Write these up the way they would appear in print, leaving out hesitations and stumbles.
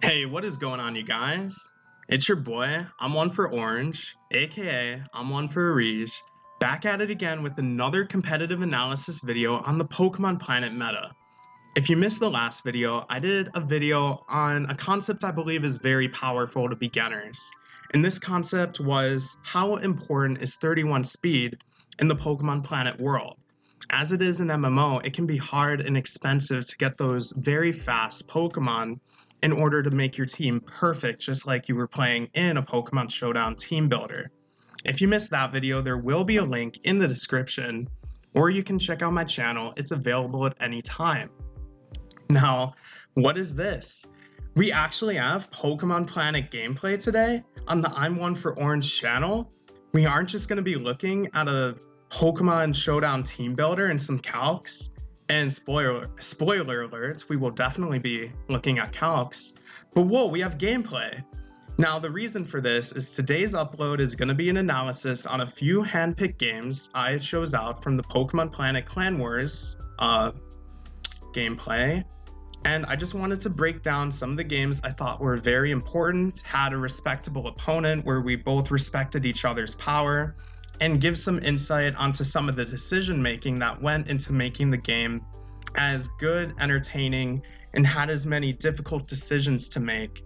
Hey, what is going on, you guys? It's your boy, I'm one for Orange, aka I'm one for Arige, back at it again with another competitive analysis video on the Pokemon Planet meta. If you missed the last video, I did a video on a concept I believe is very powerful to beginners. And this concept was how important is 31 speed in the Pokemon Planet world? As it is an MMO, it can be hard and expensive to get those very fast Pokemon in order to make your team perfect, just like you were playing in a Pokemon Showdown team builder. If you missed that video, there will be a link in the description, or you can check out my channel. It's available at any time. Now, what is this? We actually have Pokemon Planet gameplay today on the I'm One for Orange channel. We aren't just going to be looking at a Pokemon Showdown team builder and some calcs. And spoiler alerts, we will definitely be looking at calcs. But whoa, we have gameplay. Now, the reason for this is today's upload is going to be an analysis on a few handpicked games I chose out from the Pokemon Planet Clan Wars gameplay. And I just wanted to break down some of the games I thought were very important, had a respectable opponent where we both respected each other's power, and give some insight onto some of the decision making that went into making the game as good, entertaining, and had as many difficult decisions to make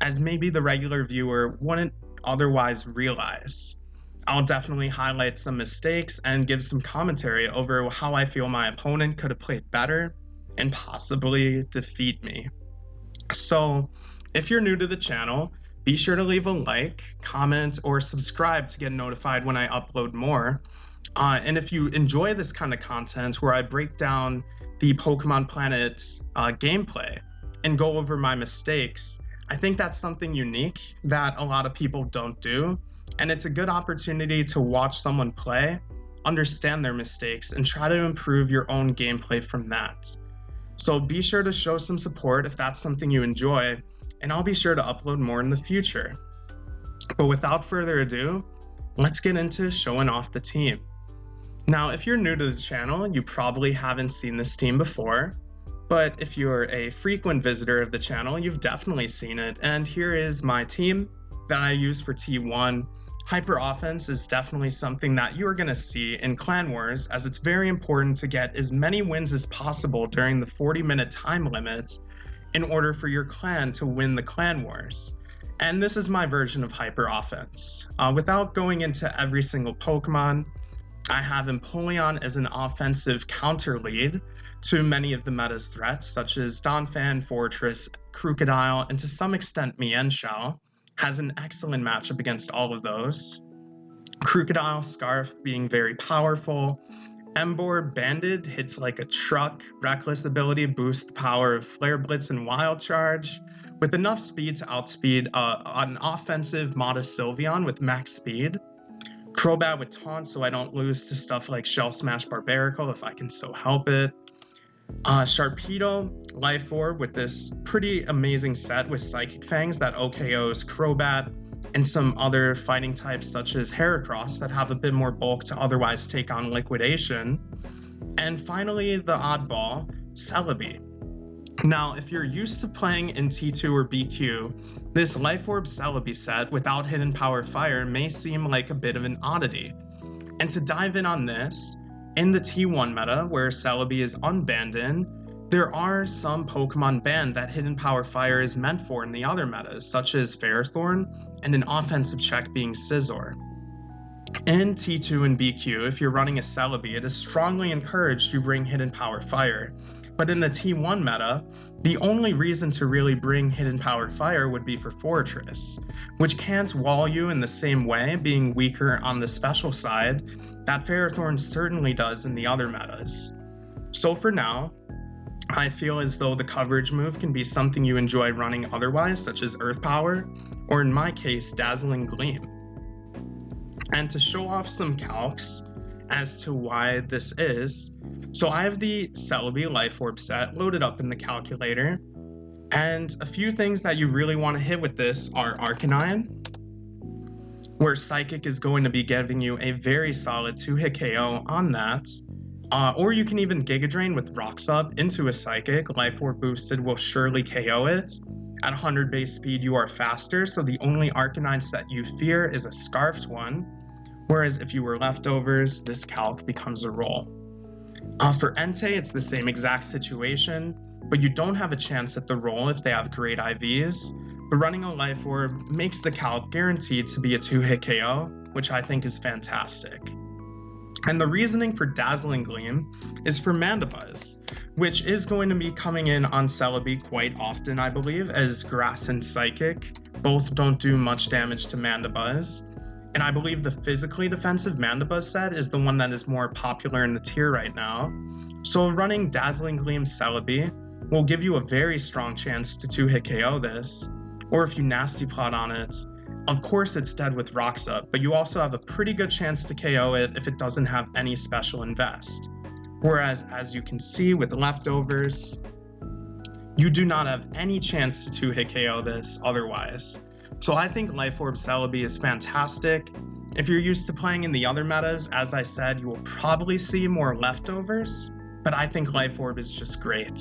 as maybe the regular viewer wouldn't otherwise realize. I'll definitely highlight some mistakes and give some commentary over how I feel my opponent could have played better and possibly defeat me. So, if you're new to the channel, be sure to leave a like, comment, or subscribe to get notified when I upload more. And if you enjoy this kind of content where I break down the Pokemon Planet gameplay and go over my mistakes, I think that's something unique that a lot of people don't do. And it's a good opportunity to watch someone play, understand their mistakes, and try to improve your own gameplay from that. So be sure to show some support if that's something you enjoy, and I'll be sure to upload more in the future. But without further ado, let's get into showing off the team. Now, if you're new to the channel, you probably haven't seen this team before, but if you're a frequent visitor of the channel, you've definitely seen it. And here is my team that I use for T1. Hyper offense is definitely something that you're going to see in Clan Wars, as it's very important to get as many wins as possible during the 40-minute time limit in order for your clan to win the Clan Wars. And this is my version of hyper offense. Without going into every single Pokemon, I have Empoleon as an offensive counter lead to many of the meta's threats, such as Donphan, Fortress, Crocodile, and to some extent Mienshao has an excellent matchup against all of those. Crocodile Scarf being very powerful. Emboar Banded hits like a truck. Reckless ability boosts the power of Flare Blitz and Wild Charge, with enough speed to outspeed an offensive modest Sylveon with max speed. Crobat with Taunt so I don't lose to stuff like Shell Smash Barbarical if I can so help it. Sharpedo, Life Orb with this pretty amazing set with Psychic Fangs that OKOs Crobat and some other fighting types such as Heracross that have a bit more bulk to otherwise take on Liquidation. And finally, the oddball, Celebi. Now, if you're used to playing in T2 or BQ, this Life Orb Celebi set without Hidden Power Fire may seem like a bit of an oddity. And to dive in on this, in the T1 meta, where Celebi is unbanned in, there are some Pokemon banned that Hidden Power Fire is meant for in the other metas, such as Ferrothorn and an offensive check being Scizor. In T2 and BQ, if you're running a Celebi, it is strongly encouraged you bring Hidden Power Fire. But in the T1 meta, the only reason to really bring Hidden Power Fire would be for Fortress, which can't wall you in the same way, being weaker on the special side, that Ferrothorn certainly does in the other metas. So for now, I feel as though the coverage move can be something you enjoy running otherwise, such as Earth Power, or in my case, Dazzling Gleam. And to show off some calcs as to why this is, so I have the Celebi Life Orb set loaded up in the calculator, and a few things that you really want to hit with this are Arcanine, where Psychic is going to be giving you a very solid 2-hit KO on that, or you can even Giga Drain with Rocks Up into a Psychic. Life Orb boosted will surely KO it, At 100 base speed, you are faster, so the only Arcanites that you fear is a Scarfed one, whereas if you were Leftovers, this calc becomes a roll. For Entei, it's the same exact situation, but you don't have a chance at the roll if they have great IVs, but running a Life Orb makes the calc guaranteed to be a 2-hit KO, which I think is fantastic. And the reasoning for Dazzling Gleam is for Mandibuzz, which is going to be coming in on Celebi quite often, I believe, as Grass and Psychic both don't do much damage to Mandibuzz. And I believe the physically defensive Mandibuzz set is the one that is more popular in the tier right now. So running Dazzling Gleam Celebi will give you a very strong chance to 2-hit KO this, or if you Nasty Plot on it, of course it's dead with Rocks Up, but you also have a pretty good chance to KO it if it doesn't have any special invest. Whereas, as you can see with Leftovers, you do not have any chance to 2-hit KO this otherwise. So I think Life Orb Celebi is fantastic. If you're used to playing in the other metas, as I said, you will probably see more Leftovers, but I think Life Orb is just great.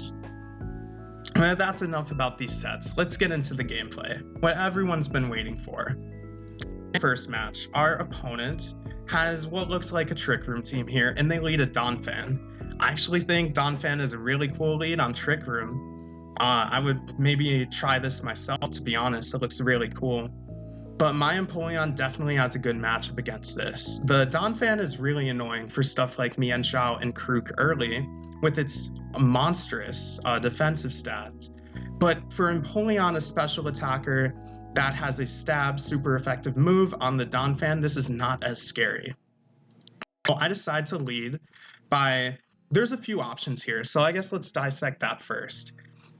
That's enough about these sets. Let's get into the gameplay, what everyone's been waiting for. First match, our opponent has what looks like a Trick Room team here, and they lead a Donphan. I actually think Donphan is a really cool lead on Trick Room. I would maybe try this myself, to be honest. It looks really cool. But my Empoleon definitely has a good matchup against this. The Donphan is really annoying for stuff like Mienshao and Krook early, with its monstrous defensive stat. But for Empoleon, a special attacker that has a stab super effective move on the Donphan, this is not as scary. So I decide to lead by, there's a few options here, so I guess let's dissect that first.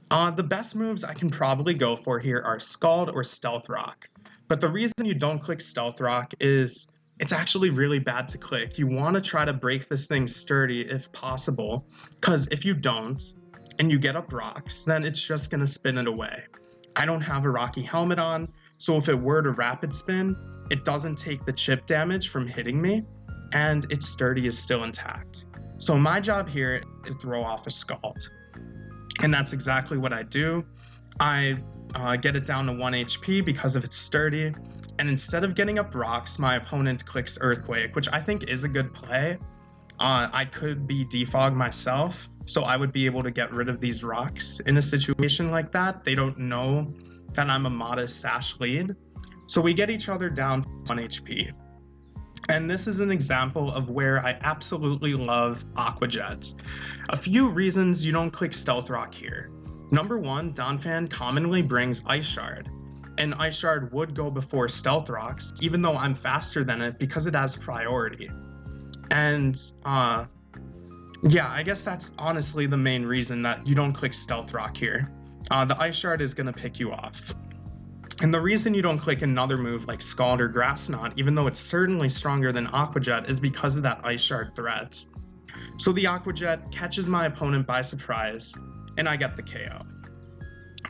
The best moves I can probably go for here are Scald or Stealth Rock. But the reason you don't click Stealth Rock is it's actually really bad to click. You want to try to break this thing sturdy if possible, because if you don't, and you get up rocks, then it's just going to spin it away. I don't have a Rocky Helmet on, so if it were to Rapid Spin, it doesn't take the chip damage from hitting me, and its sturdy is still intact. So my job here is to throw off a Scald. And that's exactly what I do. I get it down to 1 HP because of its sturdy, and instead of getting up rocks, my opponent clicks Earthquake, which I think is a good play. I could be defog myself, so I would be able to get rid of these rocks in a situation like that. They don't know that I'm a modest Sash lead, so we get each other down to 1 HP. And this is an example of where I absolutely love Aqua Jet. A few reasons you don't click Stealth Rock here. Number one, Donphan commonly brings Ice Shard, and Ice Shard would go before Stealth Rocks, even though I'm faster than it because it has priority. And yeah, I guess that's honestly the main reason that you don't click Stealth Rock here. The Ice Shard is going to pick you off. And the reason you don't click another move like Scald or Grass Knot, even though it's certainly stronger than Aqua Jet, is because of that Ice Shard threat. So the Aqua Jet catches my opponent by surprise, and I get the KO.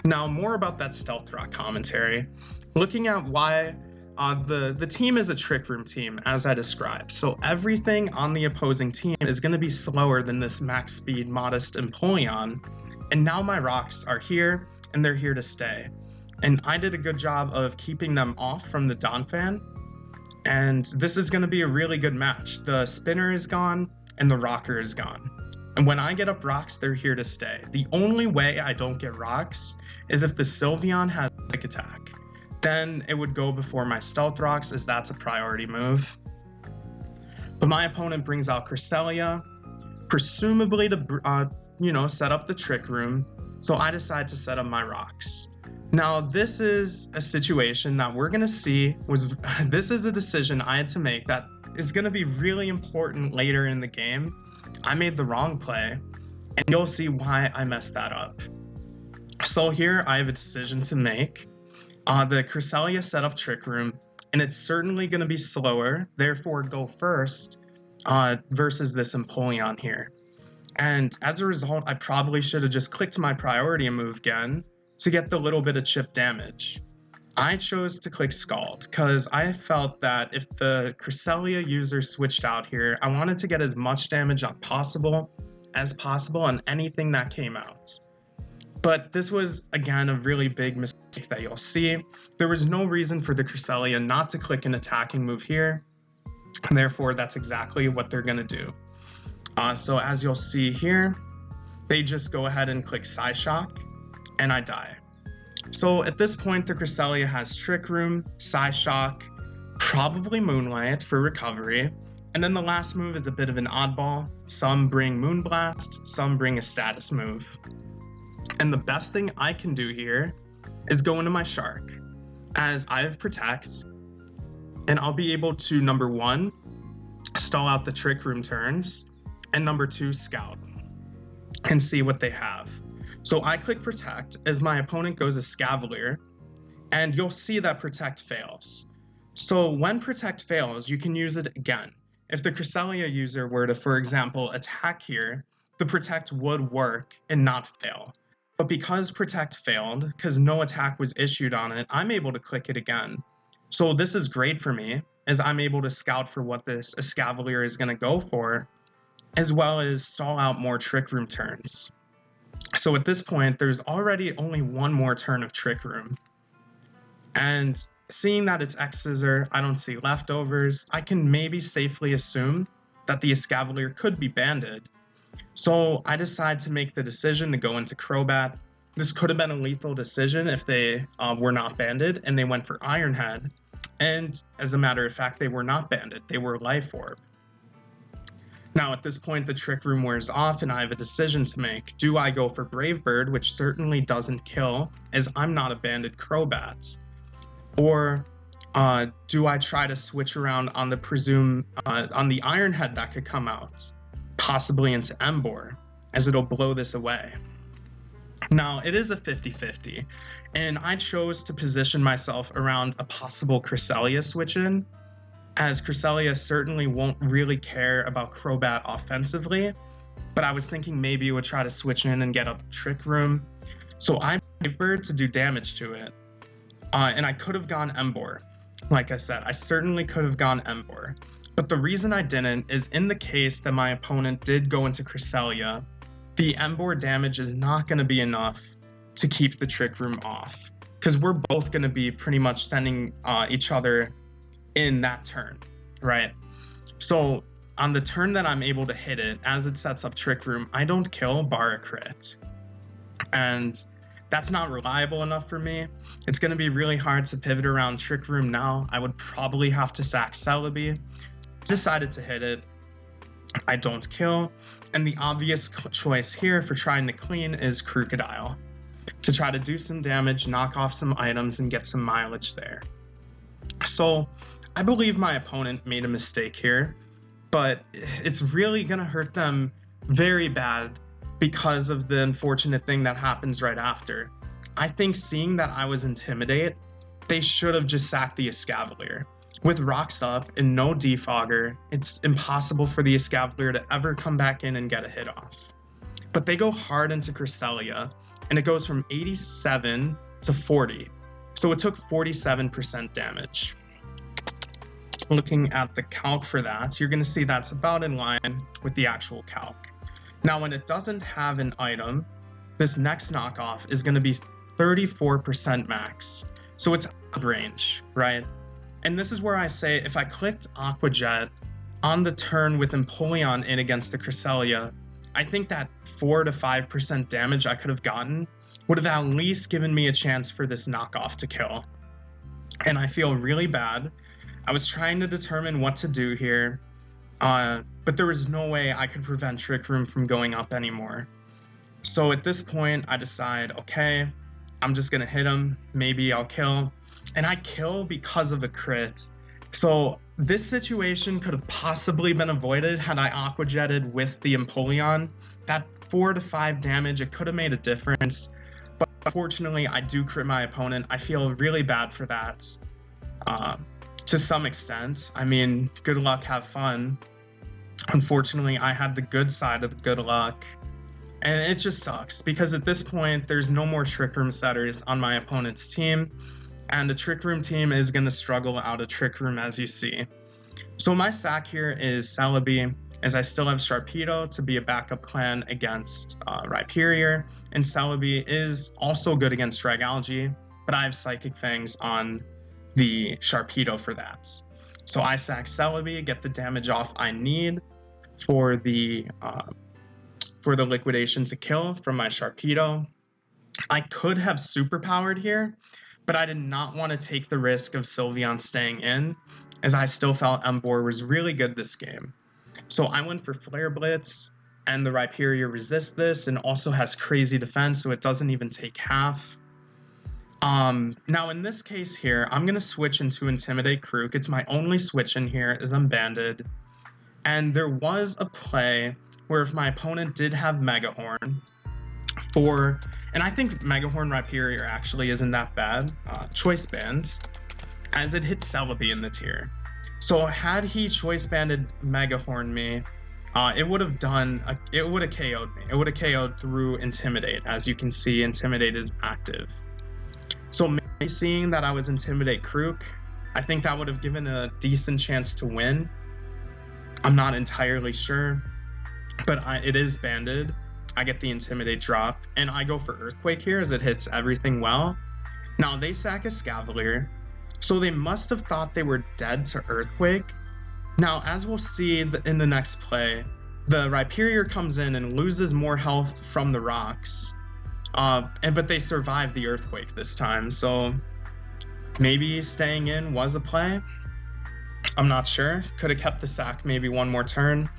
Now, more about that Stealth Rock commentary. Looking at why the team is a Trick Room team, as I described. So everything on the opposing team is going to be slower than this max speed modest Empoleon. And now my rocks are here, and they're here to stay. And I did a good job of keeping them off from the Donphan. And this is going to be a really good match. The spinner is gone, and the rocker is gone. And when I get up rocks, they're here to stay. The only way I don't get rocks is if the Sylveon has Psych Attack. Then it would go before my Stealth Rocks, as that's a priority move. But my opponent brings out Cresselia, presumably to, set up the Trick Room. So I decide to set up my rocks. Now, this is a situation that we're going to see this is a decision I had to make that is going to be really important later in the game. I made the wrong play, and you'll see why I messed that up. So here I have a decision to make. The Cresselia set up Trick Room, and it's certainly going to be slower, therefore go first, versus this Empoleon here. And as a result, I probably should have just clicked my priority move again to get the little bit of chip damage. I chose to click Scald because I felt that if the Cresselia user switched out here, I wanted to get as much damage as possible on anything that came out. But this was, again, a really big mistake that you'll see. There was no reason for the Cresselia not to click an attacking move here, and therefore that's exactly what they're going to do. So as you'll see here, they just go ahead and click Psyshock, and I die. So at this point, the Cresselia has Trick Room, Psyshock, probably Moonlight for recovery, and then the last move is a bit of an oddball. Some bring Moonblast, some bring a status move. And the best thing I can do here is go into my Shark, as I have Protect, and I'll be able to, number 1, stall out the Trick Room turns, and number 2, Scout, and see what they have. So I click Protect as my opponent goes a Scavalier, and you'll see that Protect fails. So when Protect fails, you can use it again. If the Cresselia user were to, for example, attack here, the Protect would work and not fail. But because Protect failed, because no attack was issued on it, I'm able to click it again. So this is great for me, as I'm able to scout for what this Escavalier is going to go for, as well as stall out more Trick Room turns. So at this point, there's already only one more turn of Trick Room. And seeing that it's X-Scissor, I don't see leftovers, I can maybe safely assume that the Escavalier could be banded. So I decide to make the decision to go into Crobat. This could have been a lethal decision if they were not banded and they went for Iron Head. And as a matter of fact, they were not banded. They were Life Orb. Now at this point, the Trick Room wears off and I have a decision to make. Do I go for Brave Bird, which certainly doesn't kill, as I'm not a banded Crobat? Or do I try to switch around on the Iron Head that could come out? Possibly into Emboar, as it'll blow this away. Now, it is a 50-50, and I chose to position myself around a possible Cresselia switch-in, as Cresselia certainly won't really care about Crobat offensively, but I was thinking maybe it would try to switch in and get up Trick Room. So I Brave Bird to do damage to it, and I could have gone Emboar. Like I said, I certainly could have gone Emboar. But the reason I didn't is in the case that my opponent did go into Cresselia, the Emboar damage is not going to be enough to keep the Trick Room off, because we're both going to be pretty much sending each other in that turn, right? So on the turn that I'm able to hit it, as it sets up Trick Room, I don't kill bar a crit. And that's not reliable enough for me. It's going to be really hard to pivot around Trick Room now. I would probably have to sack Celebi. Decided to hit it. I don't kill, and the obvious choice here for trying to clean is Crocodile, to try to do some damage, knock off some items, and get some mileage there. So I believe my opponent made a mistake here, but it's really going to hurt them very bad because of the unfortunate thing that happens right after. I think seeing that I was Intimidate, they should have just sacked the Escavalier. With rocks up and no defogger, it's impossible for the Escavalier to ever come back in and get a hit off. But they go hard into Cresselia, and it goes from 87 to 40. So it took 47% damage. Looking at the calc for that, you're going to see that's about in line with the actual calc. Now, when it doesn't have an item, this next knockoff is going to be 34% max. So it's out of range, right? And this is where I say, if I clicked Aqua Jet on the turn with Empoleon in against the Cresselia, I think that 4 to 5% damage I could have gotten would have at least given me a chance for this knockoff to kill. And I feel really bad. I was trying to determine what to do here, but there was no way I could prevent Trick Room from going up anymore. So at this point, I decide, okay, I'm just going to hit him. Maybe I'll kill. And I kill because of a crit. So this situation could have possibly been avoided had I Aqua Jetted with the Empoleon. That 4 to 5 damage, it could have made a difference. But unfortunately, I do crit my opponent. I feel really bad for that. To some extent. I mean, good luck, have fun. Unfortunately, I had the good side of the good luck. And it just sucks, because at this point, there's no more Trick Room setters on my opponent's team. And the Trick Room team is going to struggle out of Trick Room, as you see. So my sack here is Celebi. as I still have Sharpedo to be a backup plan against Rhyperior, and Celebi is also good against Dragalge, but I have Psychic Fangs on the Sharpedo for that. So I sack Celebi, get the damage off I need for the liquidation to kill from my Sharpedo. I could have superpowered here, but I did not want to take the risk of Sylveon staying in, as I still felt Emboar was really good this game. So I went for Flare Blitz, and the Rhyperior resists this and also has crazy defense, so it doesn't even take half. Now in this case here, I'm going to switch into Intimidate Krook. It's my only switch in here as I'm banded. And there was a play where if my opponent did have Mega Horn, and I think Mega Horn Rhyperior actually isn't that bad, Choice Band, as it hit Celebi in the tier. So had he Choice Banded Mega Horn me, it would have KO'd me. It would have KO'd through Intimidate. As you can see, Intimidate is active. So maybe seeing that I was Intimidate Krook, I think that would have given a decent chance to win. I'm not entirely sure, but it is banded. I get the Intimidate drop, and I go for Earthquake here as it hits everything well. Now they sack a Scavalier, so they must have thought they were dead to Earthquake. Now, as we'll see in the next play, the Rhyperior comes in and loses more health from the rocks, but they survive the Earthquake this time, so maybe staying in was a play. I'm not sure. Could have kept the sack maybe one more turn.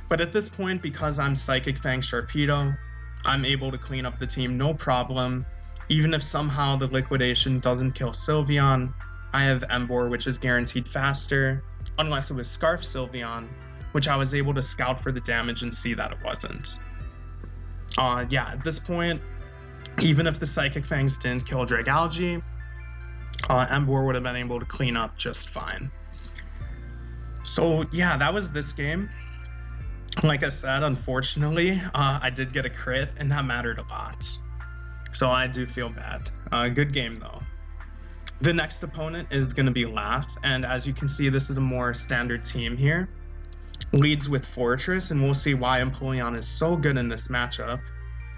But at this point, because I'm Psychic Fang Sharpedo, I'm able to clean up the team no problem. Even if somehow the liquidation doesn't kill Sylveon, I have Emboar, which is guaranteed faster, unless it was Scarf Sylveon, which I was able to scout for the damage and see that it wasn't. Yeah, at this point, even if the Psychic Fangs didn't kill Dragalge, Emboar would have been able to clean up just fine. So yeah, that was this game. Like I said, unfortunately, I did get a crit, and that mattered a lot. So I do feel bad. Good game, though. The next opponent is going to be Lath, and as you can see, this is a more standard team here. Leads with Fortress, and we'll see why Empoleon is so good in this matchup.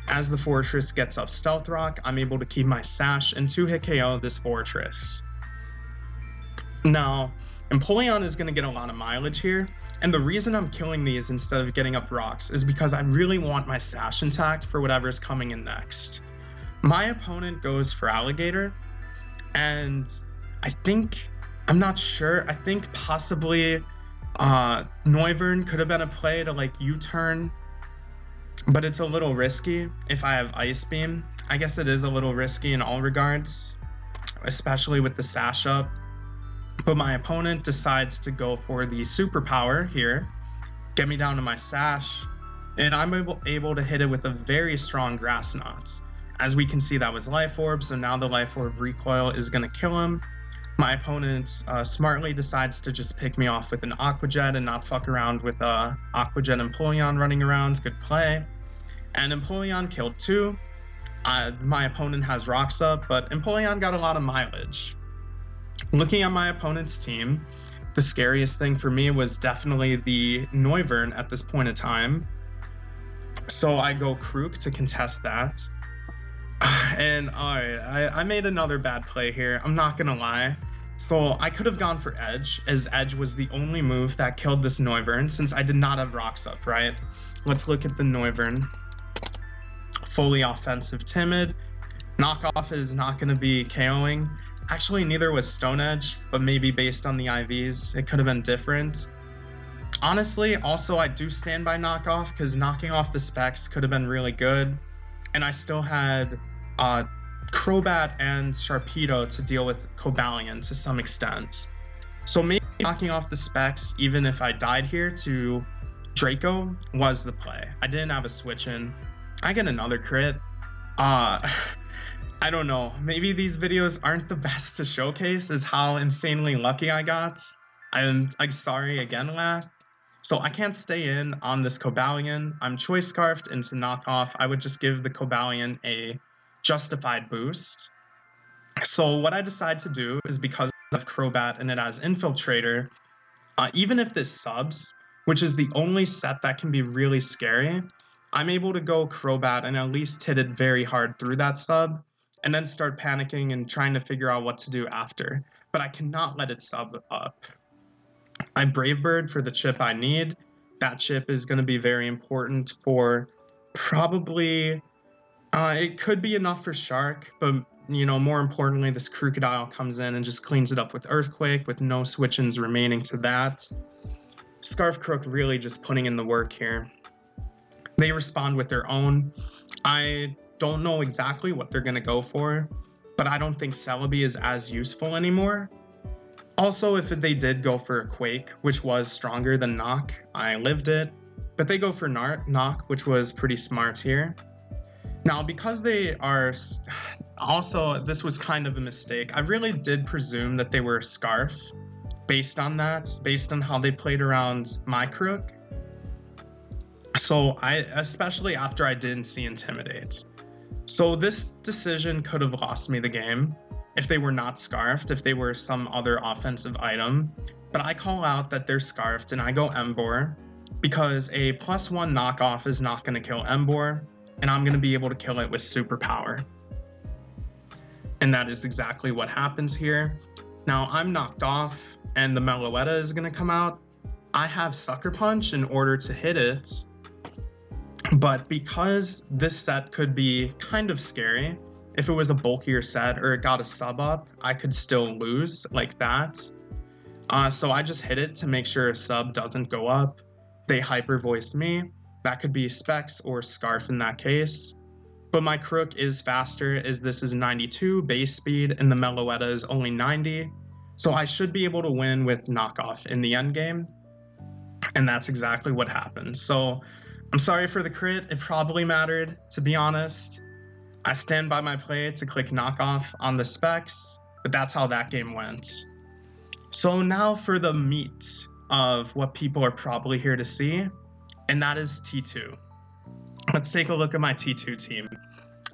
As the Fortress gets up Stealth Rock, I'm able to keep my Sash and 2-hit KO this Fortress. Now, Empoleon is going to get a lot of mileage here, and the reason I'm killing these instead of getting up rocks is because I really want my Sash intact for whatever's coming in next. My opponent goes for Alligator, and I'm not sure, I think possibly Noivern could have been a play to like U-turn, but it's a little risky if I have Ice Beam. I guess it is a little risky in all regards, especially with the Sash up. But my opponent decides to go for the superpower here, get me down to my Sash, and I'm able to hit it with a very strong Grass Knot. As we can see, that was Life Orb, so now the Life Orb recoil is going to kill him. My opponent smartly decides to just pick me off with an Aqua Jet and not fuck around with Aqua Jet Empoleon running around. Good play. And Empoleon killed 2. My opponent has rocks up, but Empoleon got a lot of mileage. Looking at my opponent's team, the scariest thing for me was definitely the Noivern at this point in time. So I go Krook to contest that. And alright, I made another bad play here, I'm not gonna lie. So I could have gone for Edge, as Edge was the only move that killed this Noivern, since I did not have rocks up, right? Let's look at the Noivern. Fully offensive Timid. Knockoff is not gonna be KOing. Actually, neither was Stone Edge, but maybe based on the IVs, it could have been different. Honestly, also I do stand by Knockoff, because knocking off the specs could have been really good. And I still had Crobat and Sharpedo to deal with Cobalion to some extent. So maybe knocking off the specs, even if I died here to Draco, was the play. I didn't have a switch in. I get another crit. I don't know, maybe these videos aren't the best to showcase as how insanely lucky I got. I'm sorry again, Lath. So I can't stay in on this Cobalion. I'm Choice Scarfed into Knockoff. I would just give the Cobalion a justified boost. So what I decide to do is, because of Crobat and it has Infiltrator, even if this subs, which is the only set that can be really scary, I'm able to go Crobat and at least hit it very hard through that sub, and then start panicking and trying to figure out what to do after. But I cannot let it sub up. I Brave Bird for the chip I need. That chip is going to be very important for probably, it could be enough for Shark, but more importantly, this Crocodile comes in and just cleans it up with Earthquake with no switch-ins remaining to that. Scarf Crook really just putting in the work here. They respond with their own. I don't know exactly what they're going to go for, but I don't think Celebi is as useful anymore. Also, if they did go for a Quake, which was stronger than Knock, I lived it, but they go for Knock, which was pretty smart here. Now, because they are... Also, this was kind of a mistake. I really did presume that they were Scarf, based on how they played around my Crook. So, especially after I didn't see Intimidate. So this decision could have lost me the game if they were not Scarfed, if they were some other offensive item. But I call out that they're Scarfed and I go Emboar because a +1 knockoff is not going to kill Emboar, and I'm going to be able to kill it with Superpower. And that is exactly what happens here. Now I'm knocked off and the Meloetta is going to come out. I have Sucker Punch in order to hit it, but because this set could be kind of scary, if it was a bulkier set or it got a sub up, I could still lose like that. So I just hit it to make sure a sub doesn't go up. They hyper voice me. That could be Specs or Scarf in that case. But my Crook is faster as this is 92 base speed and the Meloetta is only 90. So I should be able to win with knockoff in the end game. And that's exactly what happened. So I'm sorry for the crit. It probably mattered, to be honest. I stand by my play to click knockoff on the Specs, but that's how that game went. So now for the meat of what people are probably here to see, and that is T2. Let's take a look at my T2 team.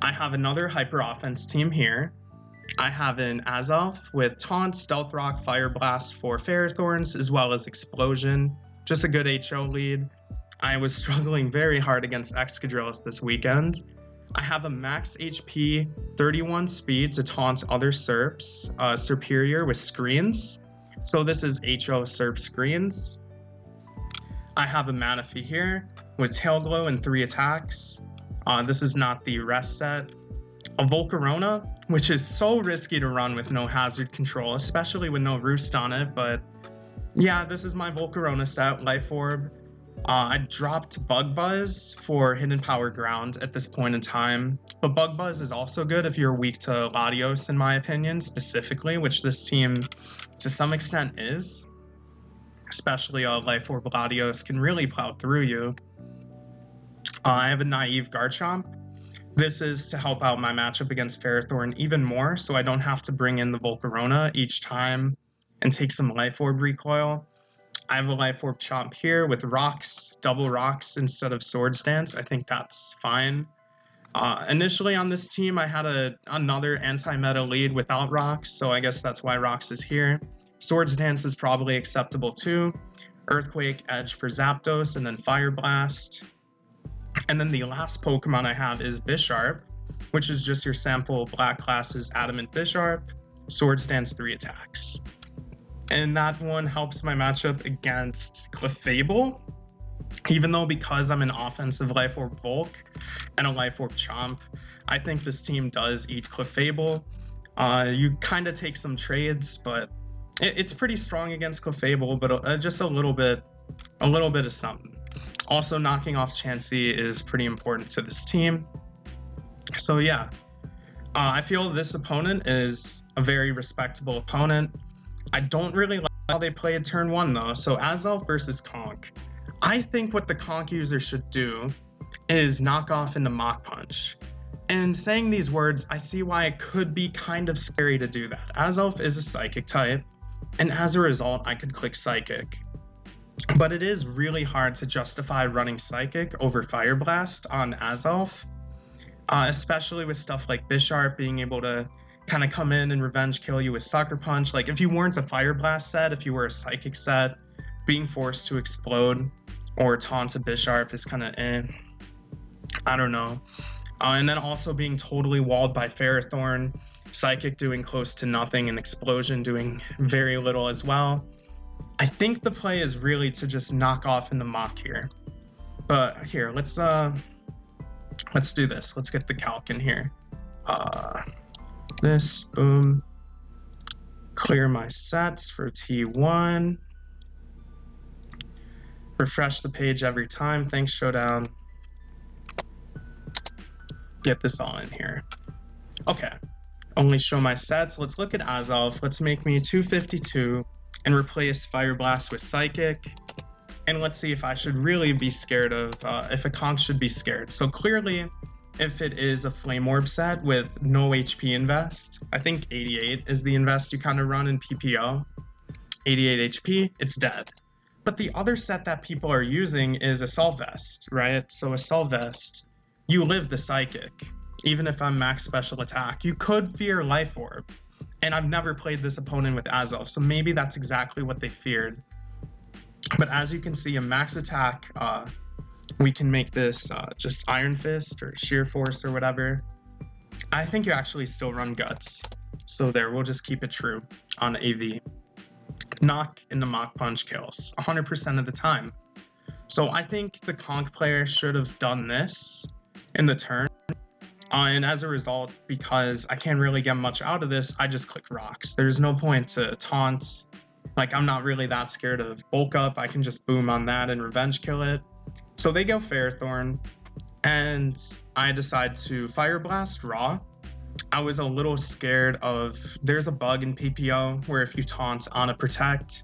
I have another hyper offense team here. I have an Azelf with Taunt, Stealth Rock, Fire Blast for Ferrothorns, as well as Explosion. Just a good HO lead. I was struggling very hard against Excadrillos this weekend. I have a max HP, 31 speed to taunt other Serps, Serperior with Screens. So this is HO Serp Screens. I have a Manaphy here with Tail Glow and 3 attacks. This is not the rest set. A Volcarona, which is so risky to run with no hazard control, especially with no Roost on it, but yeah, this is my Volcarona set, Life Orb. I dropped Bug Buzz for Hidden Power Ground at this point in time, but Bug Buzz is also good if you're weak to Latios, in my opinion, specifically, which this team to some extent is. Especially Life Orb Latios can really plow through you. I have a Naive Garchomp. This is to help out my matchup against Ferrothorn even more, so I don't have to bring in the Volcarona each time and take some Life Orb recoil. I have a Life Orb Chomp here with Rocks, double Rocks instead of Swords Dance. I think that's fine. Initially on this team, I had another anti-meta lead without Rocks, so I guess that's why Rocks is here. Swords Dance is probably acceptable too. Earthquake, Edge for Zapdos, and then Fire Blast. And then the last Pokemon I have is Bisharp, which is just your sample Black Class's Adamant Bisharp. Swords Dance 3 attacks. And that one helps my matchup against Clefable, even though because I'm an offensive Life Orb Volk and a Life Orb Chomp, I think this team does eat Clefable. You kind of take some trades, but it's pretty strong against Clefable, but just a little bit of something. Also, knocking off Chansey is pretty important to this team. So yeah, I feel this opponent is a very respectable opponent. I don't really like how they played turn 1 though. So Azelf versus Conk. I think what the Conk user should do is knock off into Mach Punch. And saying these words, I see why it could be kind of scary to do that. Azelf is a Psychic type, and as a result, I could click Psychic. But it is really hard to justify running Psychic over Fire Blast on Azelf, especially with stuff like Bisharp being able to kind of come in and revenge kill you with Sucker Punch. Like if you weren't a Fire Blast set, if you were a Psychic set, being forced to explode or taunt a Bisharp is kind of I don't know. And then also being totally walled by Ferrothorn, Psychic doing close to nothing, and Explosion doing very little as well. I think the play is really to just knock off in the mock here. But here, let's do this. Let's get the calc in here. This, boom. Clear my sets for T1. Refresh the page every time. Thanks, Showdown. Get this all in here. Okay. Only show my sets. Let's look at Azelf. Let's make me 252 and replace Fire Blast with Psychic. And let's see if I should really be scared of, if a Conk should be scared. So clearly, if it is a Flame Orb set with no HP invest, I think 88 is the invest you kind of run in PPO. 88 HP, it's dead. But the other set that people are using is Assault Vest, right? So Assault Vest, you live the Psychic. Even if I'm max special attack, you could fear Life Orb. And I've never played this opponent with Azelf, so maybe that's exactly what they feared. But as you can see, a max attack, we can make this just Iron Fist or Sheer Force or whatever. I think you actually still run Guts. So there, we'll just keep it true on AV. Knock into Mach Punch kills 100% of the time. So I think the Conk player should have done this in the turn. And as a result, because I can't really get much out of this, I just click Rocks. There's no point to taunt. Like, I'm not really that scared of Bulk Up. I can just boom on that and Revenge Kill it. So they go Ferrothorn, and I decide to Fire Blast Raw. I was a little scared of, there's a bug in PPO where if you taunt on a Protect,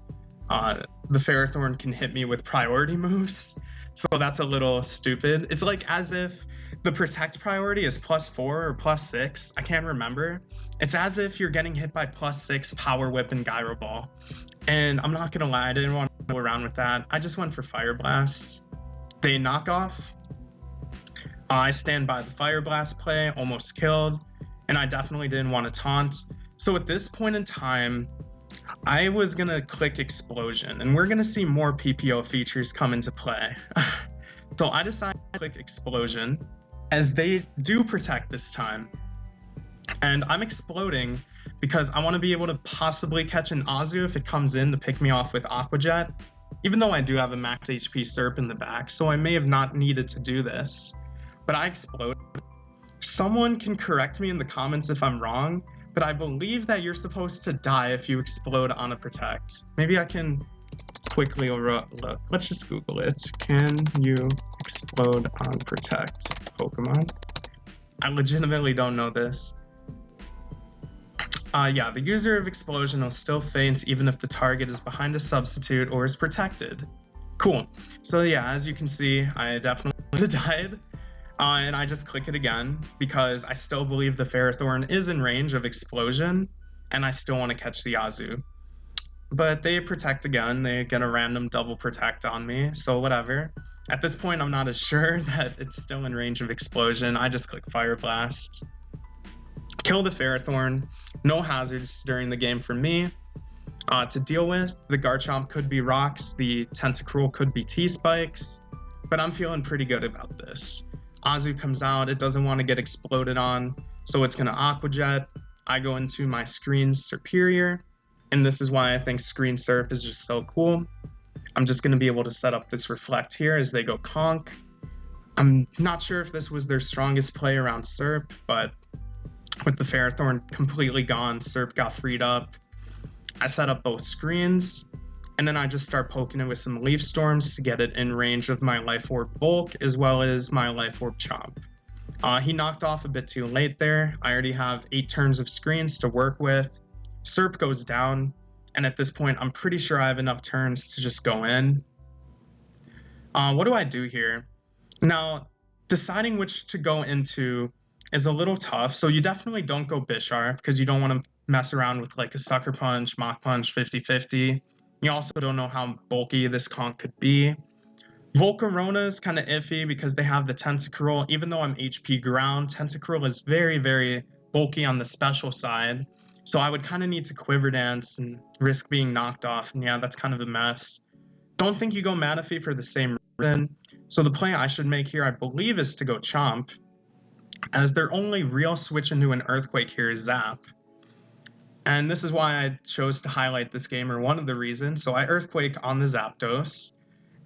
the Ferrothorn can hit me with priority moves. So that's a little stupid. It's like as if the Protect priority is +4 or +6. I can't remember. It's as if you're getting hit by +6 Power Whip and Gyro Ball. And I'm not gonna lie, I didn't want to go around with that. I just went for Fire Blast. They knock off. I stand by the Fire Blast play, almost killed. And I definitely didn't want to taunt. So at this point in time, I was gonna click Explosion, and we're gonna see more PPO features come into play. So I decided to click Explosion, as they do Protect this time. And I'm exploding because I want to be able to possibly catch an Azu if it comes in to pick me off with Aqua Jet, even though I do have a max HP Serp in the back, so I may have not needed to do this. But I explode. Someone can correct me in the comments if I'm wrong, but I believe that you're supposed to die if you explode on a Protect. Maybe I can quickly look. Let's just Google it. Can you explode on Protect Pokemon? I legitimately don't know this. Yeah, the user of Explosion will still faint even if the target is behind a substitute or is protected. Cool. So yeah, as you can see, I definitely died. And I just click it again because I still believe the Ferrothorn is in range of Explosion, and I still want to catch the Azu. But they Protect again, they get a random double Protect on me, so whatever. At this point, I'm not as sure that it's still in range of Explosion. I just click Fire Blast. Kill the Ferrothorn. No hazards during the game for me. To deal with, the Garchomp could be Rocks, the Tentacruel could be T-Spikes, but I'm feeling pretty good about this. Azu comes out, it doesn't want to get exploded on, so it's going to Aqua Jet. I go into my Screen Superior, and this is why I think Screen Surf is just so cool. I'm just going to be able to set up this Reflect here as they go Conk. I'm not sure if this was their strongest play around Serp, but with the Ferrothorn completely gone, Serp got freed up. I set up both screens, and then I just start poking it with some Leaf Storms to get it in range of my Life Orb Volk as well as my Life Orb Chomp. He knocked off a bit too late there. I already have 8 turns of screens to work with. Serp goes down, and at this point, I'm pretty sure I have enough turns to just go in. What do I do here? Now, deciding which to go into is a little tough, so you definitely don't go Bisharp because you don't want to mess around with like a Sucker Punch, Mach Punch, 50-50. You also don't know how bulky this Conk could be. Volcarona is kind of iffy because they have the Tentacruel. Even though I'm HP ground, Tentacruel is very, very bulky on the special side. So I would kind of need to Quiver Dance and risk being knocked off. And yeah, that's kind of a mess. Don't think you go Manaphy for the same reason. So the play I should make here, I believe, is to go Chomp, as their only real switch into an Earthquake here is Zap. And this is why I chose to highlight this game, or one of the reasons. So I Earthquake on the Zapdos,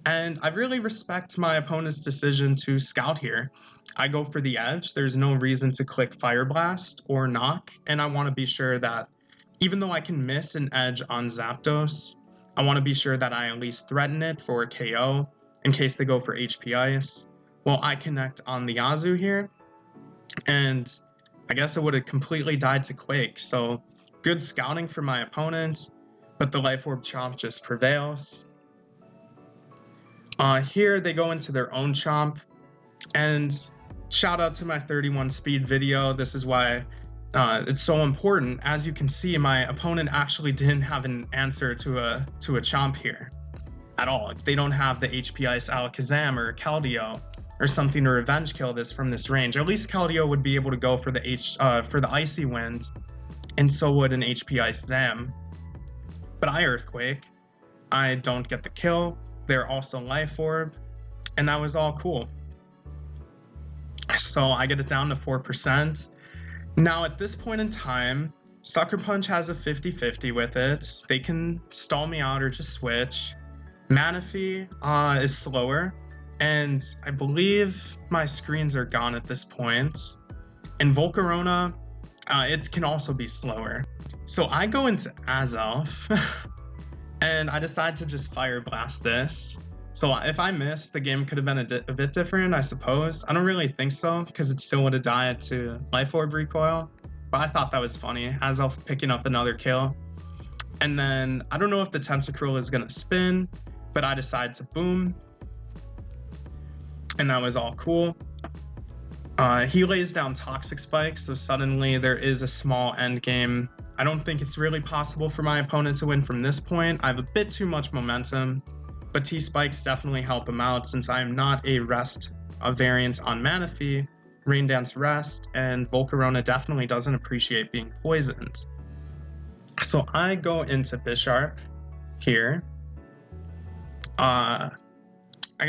and I really respect my opponent's decision to scout here. I go for the edge. There's no reason to click Fire Blast or Knock, and I want to be sure that even though I can miss an edge on Zapdos, I want to be sure that I at least threaten it for a KO in case they go for HP Ice. Well, I connect on the Azu here, and I guess it would have completely died to Quake, so good scouting for my opponent, but the Life Orb Chomp just prevails. Here they go into their own Chomp, and shout out to my 31 speed video. This is why it's so important. As you can see, my opponent actually didn't have an answer to a Chomp here at all. They don't have the HP Ice Alakazam or Keldeo or something to revenge kill this from this range. At least Keldeo would be able to go for the Icy Wind, and so would an HP Ice Zam. But I Earthquake. I don't get the kill. They're also Life Orb, and that was all cool. So I get it down to 4%. Now at this point in time, Sucker Punch has a 50-50 with it. They can stall me out or just switch. Manaphy is slower, and I believe my screens are gone at this point. And Volcarona, it can also be slower. So I go into Azelf, and I decide to just Fire Blast this. So if I missed, the game could have been a bit different, I suppose. I don't really think so, because it still would have died to Life Orb recoil. But I thought that was funny, Azelf picking up another kill. And then, I don't know if the Tentacruel is going to spin, but I decide to boom. And that was all cool. He lays down Toxic Spike, so suddenly there is a small end game. I don't think it's really possible for my opponent to win from this point. I have a bit too much momentum, but T-Spikes definitely help him out since I am not a rest variant on Manaphy. Rain Dance Rest, and Volcarona definitely doesn't appreciate being poisoned. So I go into Bisharp here. I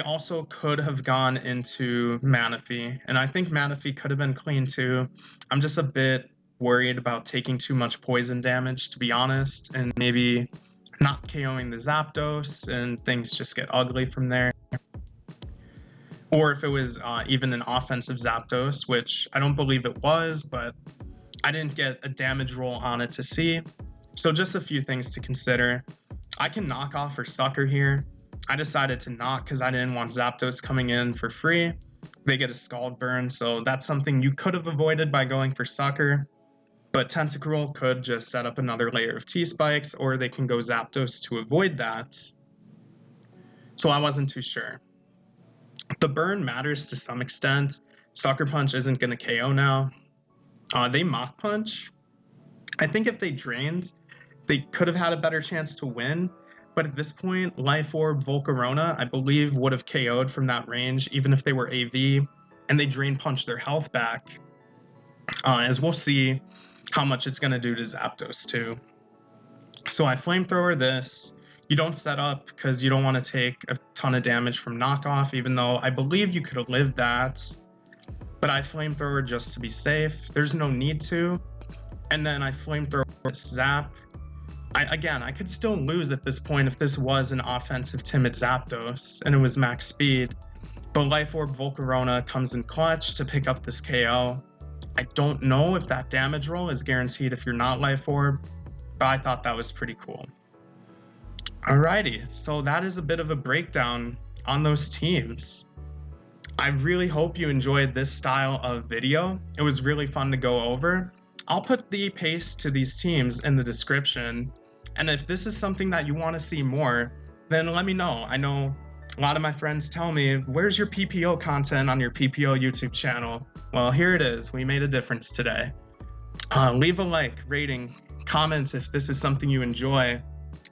also could have gone into Manaphy, and I think Manaphy could have been clean too. I'm just a bit worried about taking too much poison damage, to be honest, and maybe not KOing the Zapdos, and things just get ugly from there. Or if it was even an offensive Zapdos, which I don't believe it was, but I didn't get a damage roll on it to see. So just a few things to consider. I can knock off or Sucker here. I decided to not because I didn't want Zapdos coming in for free. They get a Scald Burn, so that's something you could have avoided by going for Sucker. But Tentacruel could just set up another layer of T-Spikes, or they can go Zapdos to avoid that. So I wasn't too sure. The burn matters to some extent. Sucker Punch isn't going to KO now. They Mach Punch. I think if they drained, they could have had a better chance to win. But at this point, Life Orb Volcarona, I believe, would have KO'd from that range, even if they were AV, and they Drain Punch their health back. As we'll see how much it's going to do to Zapdos too. So I Flamethrower this. You don't set up because you don't want to take a ton of damage from knockoff, even though I believe you could have lived that. But I Flamethrower just to be safe. There's no need to. And then I Flamethrower Zap. I could still lose at this point if this was an offensive timid Zapdos and it was max speed. But Life Orb Volcarona comes in clutch to pick up this KO. I don't know if that damage roll is guaranteed if you're not Life Orb, but I thought that was pretty cool. Alrighty, so that is a bit of a breakdown on those teams. I really hope you enjoyed this style of video. It was really fun to go over. I'll put the pace to these teams in the description, and if this is something that you want to see more, then let me know. I know a lot of my friends tell me, where's your PPO content on your PPO YouTube channel? Well, here it is. We made a difference today. Leave a like, rating, comments if this is something you enjoy,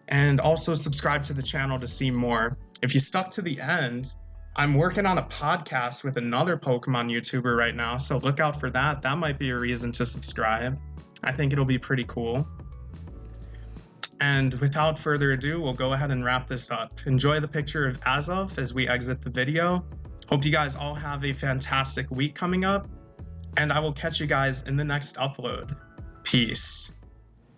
and also subscribe to the channel to see more. If you stuck to the end, I'm working on a podcast with another Pokemon YouTuber right now, so look out for that. That might be a reason to subscribe. I think it'll be pretty cool. And without further ado, we'll go ahead and wrap this up. Enjoy the picture of Azov as we exit the video. Hope you guys all have a fantastic week coming up, and I will catch you guys in the next upload. Peace.